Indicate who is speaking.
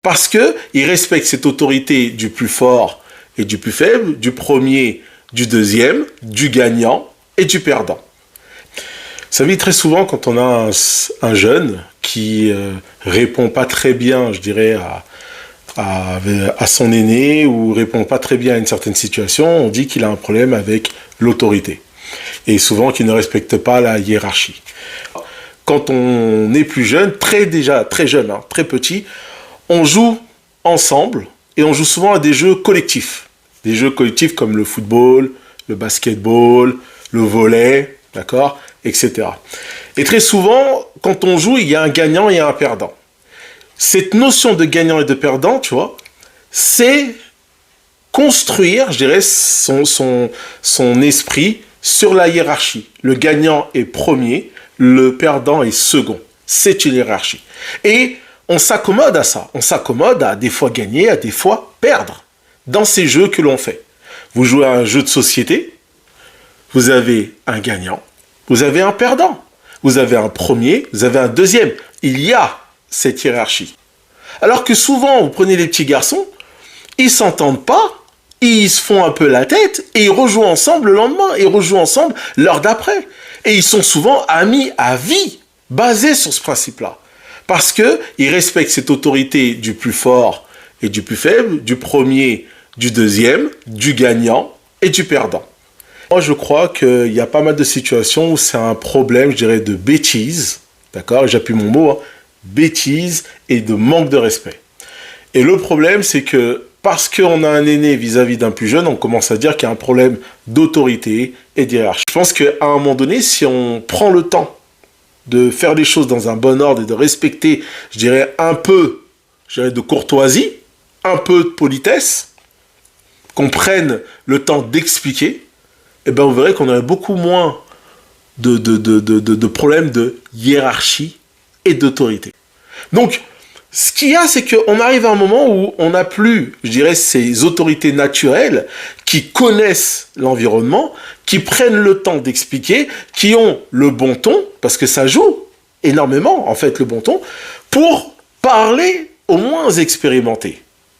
Speaker 1: Parce qu'il respecte cette autorité du plus fort et du plus faible, du premier, du deuxième, du gagnant et du perdant. Ça veut dire très souvent quand on a un jeune qui répond pas très bien, je dirais, à son aîné ou répond pas très bien à une certaine situation, on dit qu'il a un problème avec l'autorité. Et souvent qu'il ne respecte pas la hiérarchie. Quand on est plus jeune, très jeune, très petit, on joue ensemble et on joue souvent à des jeux collectifs. Des jeux collectifs comme le football, le basketball, le volley, d'accord, etc. Et très souvent, quand on joue, il y a un gagnant et un perdant. Cette notion de gagnant et de perdant, tu vois, c'est construire, je dirais, son esprit sur la hiérarchie. Le gagnant est premier, le perdant est second. C'est une hiérarchie. Et on s'accommode à ça. On s'accommode à des fois gagner, à des fois perdre dans ces jeux que l'on fait. Vous jouez à un jeu de société, vous avez un gagnant, vous avez un perdant. Vous avez un premier, vous avez un deuxième. Il y a cette hiérarchie. Alors que souvent, vous prenez les petits garçons, ils ne s'entendent pas, ils se font un peu la tête et ils rejouent ensemble le lendemain, ils rejouent ensemble l'heure d'après. Et ils sont souvent amis à vie, basés sur ce principe-là. Parce qu'ils respectent cette autorité du plus fort et du plus faible, du premier, du deuxième, du gagnant et du perdant. Moi, je crois qu'il y a pas mal de situations où c'est un problème, je dirais, de bêtise, d'accord, j'appuie mon mot, hein, bêtise et de manque de respect. Et le problème, c'est que parce qu'on a un aîné vis-à-vis d'un plus jeune, on commence à dire qu'il y a un problème d'autorité et d'hiérarchie. Je pense qu'à un moment donné, si on prend le temps de faire les choses dans un bon ordre et de respecter, je dirais, un peu, je dirais, de courtoisie, un peu de politesse, qu'on prenne le temps d'expliquer, eh ben vous verrez qu'on aurait beaucoup moins de problèmes de hiérarchie et d'autorité. Donc, ce qu'il y a, c'est qu'on arrive à un moment où on n'a plus, je dirais, ces autorités naturelles qui connaissent l'environnement, qui prennent le temps d'expliquer, qui ont le bon ton, parce que ça joue énormément, en fait, le bon ton, pour parler aux moins expérimentés.